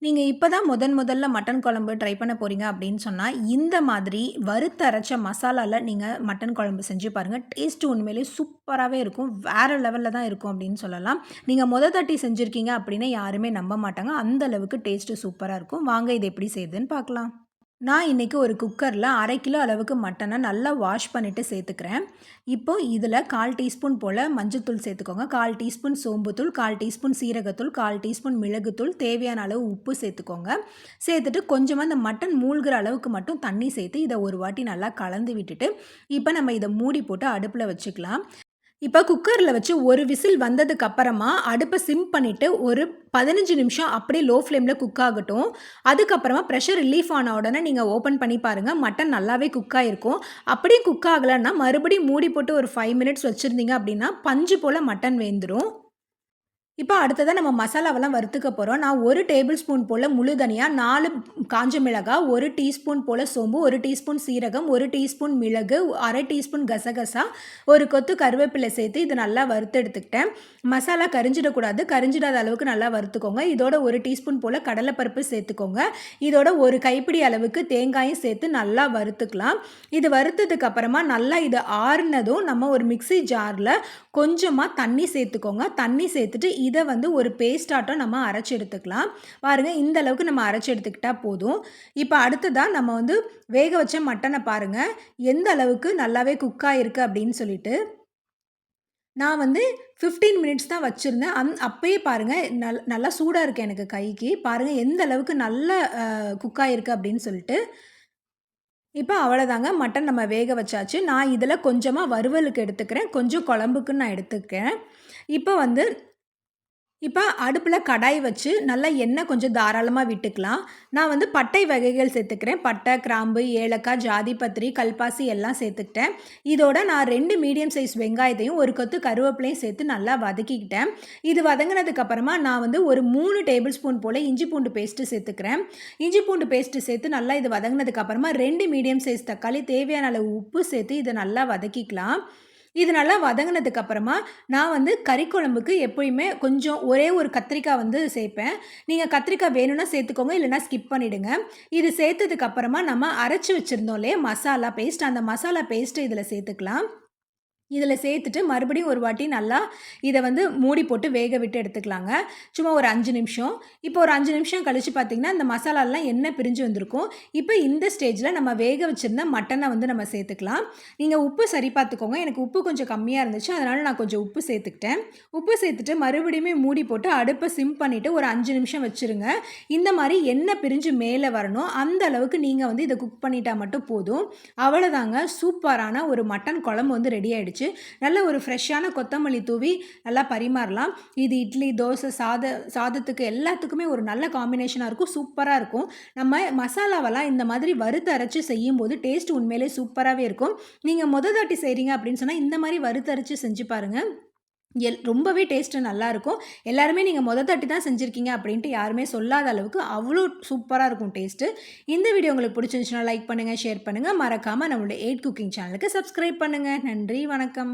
நீங்கள் இப்போ தான் முதல்ல மட்டன் குழம்பு ட்ரை பண்ண போகிறீங்க அப்படின்னு சொன்னால் இந்த மாதிரி வறுத்தரைச்ச மசாலாவில் நீங்கள் மட்டன் குழம்பு செஞ்சு பாருங்கள். டேஸ்ட்டு உண்மையிலேயே சூப்பராகவே இருக்கும். வேறு லெவலில் தான் இருக்கும் அப்படின்னு சொல்லலாம். நீங்கள் தாட்டி செஞ்சுருக்கீங்க அப்படின்னா யாருமே நம்ப மாட்டாங்க. அந்த அளவுக்கு டேஸ்ட்டு சூப்பராக இருக்கும். வாங்க இது எப்படி செய்யுதுன்னு பார்க்கலாம். நான் இன்றைக்கி ஒரு குக்கரில் 1/2 கிலோ அளவுக்கு மட்டனை நல்லா வாஷ் பண்ணிவிட்டு சேர்த்துக்கிறேன். இப்போது இதில் 1/4 டீஸ்பூன் போல் மஞ்சள்தூள் சேர்த்துக்கோங்க. 1/4 டீஸ்பூன் சோம்புத்தூள், 1/4 டீஸ்பூன் சீரகத்தூள், 1/4 டீஸ்பூன் மிளகுத்தூள், தேவையான அளவு உப்பு சேர்த்துக்கோங்க. சேர்த்துட்டு கொஞ்சமாக இந்த மட்டன் மூழ்கிற அளவுக்கு மட்டும் தண்ணி சேர்த்து இதை ஒரு வாட்டி நல்லா கலந்து விட்டுட்டு இப்போ நம்ம இதை மூடி போட்டு அடுப்பில் வச்சுக்கலாம். இப்போ குக்கரில் வச்சு ஒரு விசில் வந்ததுக்கு அப்புறமா அடுப்பை சிம் பண்ணிவிட்டு ஒரு 15 நிமிஷம் அப்படியே லோ ஃப்ளேமில் குக் ஆகட்டும். அதுக்கப்புறமா ப்ரெஷர் ரிலீஃப் ஆன உடனே நீங்கள் ஓப்பன் பண்ணி பாருங்கள். மட்டன் நல்லாவே குக் ஆகிருக்கும். அப்படியே குக் ஆகலைன்னா மறுபடியும் மூடி போட்டு ஒரு 5 மினிட்ஸ் வச்சுருந்தீங்க அப்படின்னா பஞ்சு போல் மட்டன் வெந்துடும். இப்போ அடுத்ததாக நம்ம மசாலாவெல்லாம் வறுத்துக்க போகிறோம். நான் 1 டேபிள் ஸ்பூன் போல் முழு தனியா, 4 காஞ்ச மிளகாய், 1 டீஸ்பூன் போல் சோம்பு, 1 டீஸ்பூன் சீரகம், 1 டீஸ்பூன் மிளகு, 1/2 டீஸ்பூன் கசகசா, ஒரு கொத்து கருவேப்பிலை சேர்த்து இது நல்லா வறுத்து எடுத்துக்கிட்டேன். மசாலா கரிஞ்சிடக்கூடாது. கரிஞ்சிடாத அளவுக்கு நல்லா வறுத்துக்கோங்க. இதோட 1 டீஸ்பூன் போல் கடலைப்பருப்பு சேர்த்துக்கோங்க. இதோட ஒரு கைப்பிடி அளவுக்கு தேங்காயும் சேர்த்து நல்லா வறுத்துக்கலாம். இது வறுத்ததுக்கு அப்புறமா நல்லா இது ஆறுனதும் நம்ம ஒரு மிக்ஸி ஜாரில் கொஞ்சமாக தண்ணி சேர்த்துக்கோங்க. தண்ணி சேர்த்துட்டு இதை ஒரு பேஸ்டாட்டம் நம்ம அரைச்சி எடுத்துக்கலாம். பாருங்கள், இந்த அளவுக்கு நம்ம அரைச்சி எடுத்துக்கிட்டால் போதும். இப்போ அடுத்ததாக நம்ம வேக வச்ச மட்டனை பாருங்கள் எந்த அளவுக்கு நல்லாவே குக் ஆகிருக்கு அப்படின்னு சொல்லிட்டு. நான் 15 மினிட்ஸ் தான் வச்சுருந்தேன். அப்பயே பாருங்கள் நல்லா சூடாக இருக்குது எனக்கு கைக்கு. பாருங்கள் எந்த அளவுக்கு நல்லா குக் ஆகிருக்கு அப்படின்னு சொல்லிட்டு. இப்போ அவ்வளோதாங்க, மட்டன் நம்ம வேக வச்சாச்சு. நான் இதில் கொஞ்சமாக வறுவலுக்கு எடுத்துக்கிறேன், கொஞ்சம் குழம்புக்குன்னு நான் எடுத்துக்கிறேன். இப்போ அடுப்பில் கடாய் வச்சு நல்லா எண்ணெய் கொஞ்சம் தாராளமாக விட்டுக்கலாம். நான் பட்டை வகைகள் சேர்த்துக்கிறேன். பட்டை, கிராம்பு, ஏலக்காய், ஜாதிபத்திரி, கல்பாசி எல்லாம் சேர்த்துக்கிட்டேன். இதோட நான் 2 மீடியம் சைஸ் வெங்காயத்தையும் ஒரு கொத்து கருவேப்பிலையும் சேர்த்து நல்லா வதக்கிக்கிட்டேன். இது வதங்கினதுக்கப்புறமா நான் ஒரு 3 டேபிள் ஸ்பூன் போல் இஞ்சி பூண்டு பேஸ்ட்டு சேர்த்துக்கிறேன். இஞ்சி பூண்டு பேஸ்ட்டு சேர்த்து நல்லா இது வதங்கினதுக்கப்புறமா 2 மீடியம் சைஸ் தக்காளி, தேவையான அளவு உப்பு சேர்த்து இதை நல்லா வதக்கிக்கலாம். இது நல்லா வதங்கினதுக்கு அப்புறமா நான் கறி குழம்புக்கு எப்போயுமே கொஞ்சம் ஒரே ஒரு கத்திரிக்காய் சேர்ப்பேன். நீங்கள் கத்திரிக்காய் வேணும்னா சேர்த்துக்கோங்க, இல்லைனா ஸ்கிப் பண்ணிவிடுங்க. இது சேர்த்ததுக்கு அப்புறமா நம்ம அரைச்சி வச்சுருந்தோம் இல்லையா மசாலா பேஸ்ட், அந்த மசாலா பேஸ்ட்டு இதில் சேர்த்துக்கலாம். இதில் சேர்த்துட்டு மறுபடியும் ஒரு வாட்டி நல்லா இதை மூடி போட்டு வேக விட்டு எடுத்துக்கலாங்க. சும்மா ஒரு 5 நிமிஷம். இப்போ ஒரு 5 நிமிஷம் கழித்து பார்த்திங்கன்னா இந்த மசாலாலாம் எண்ணெய் பிரிஞ்சு வந்திருக்கும். இப்போ இந்த ஸ்டேஜில் நம்ம வேக வச்சுருந்த மட்டனை நம்ம சேர்த்துக்கலாம். நீங்கள் உப்பு சரி பார்த்துக்கோங்க. எனக்கு உப்பு கொஞ்சம் கம்மியாக இருந்துச்சு, அதனால் நான் கொஞ்சம் உப்பு சேர்த்துக்கிட்டேன். உப்பு சேர்த்துட்டு மறுபடியுமே மூடி போட்டு அடுப்பை சிம் பண்ணிவிட்டு ஒரு 5 நிமிஷம் வச்சுருங்க. இந்த மாதிரி எண்ணெய் பிரிஞ்சு மேலே வரணும். அந்த அளவுக்கு நீங்கள் இதை குக் பண்ணிட்டால் மட்டும் போதும். அவ்வளோதாங்க, சூப்பரான ஒரு மட்டன் குழம்பு ரெடி ஆகிடுச்சு. நல்ல ஒரு ஃப்ரெஷ்ஷான கொத்தமல்லி தூவி நல்லா பரிமாறலாம். இது இட்லி, தோசை, சாதத்துக்கு எல்லாத்துக்குமே ஒரு நல்ல காம்பினேஷனாக இருக்கும். சூப்பராக இருக்கும். நம்ம மசாலாவெல்லாம் இந்த மாதிரி வறுத்து அரைச்சி செய்யும்போது டேஸ்ட் உண்மையிலே சூப்பராகவே இருக்கும். நீங்கள் தாட்டி செய்கிறீங்க அப்படின்னு சொன்னால் இந்த மாதிரி வறுத்து அரைச்சி செஞ்சு பாருங்கள். ரொம்பவே டேஸ்ட்டு நல்லாயிருக்கும். எல்லாருமே நீங்கள் தாட்டி தான் செஞ்சுருக்கீங்க அப்படின்ட்டு யாருமே சொல்லாத அளவுக்கு அவ்வளோ சூப்பராக இருக்கும் டேஸ்ட்டு. இந்த வீடியோ உங்களுக்கு பிடிச்சிருந்துச்சுன்னா லைக் பண்ணுங்கள், ஷேர் பண்ணுங்கள். மறக்காமல் நம்மளுடைய 8 குக்கிங் சேனலுக்கு சப்ஸ்கிரைப் பண்ணுங்கள். நன்றி, வணக்கம்.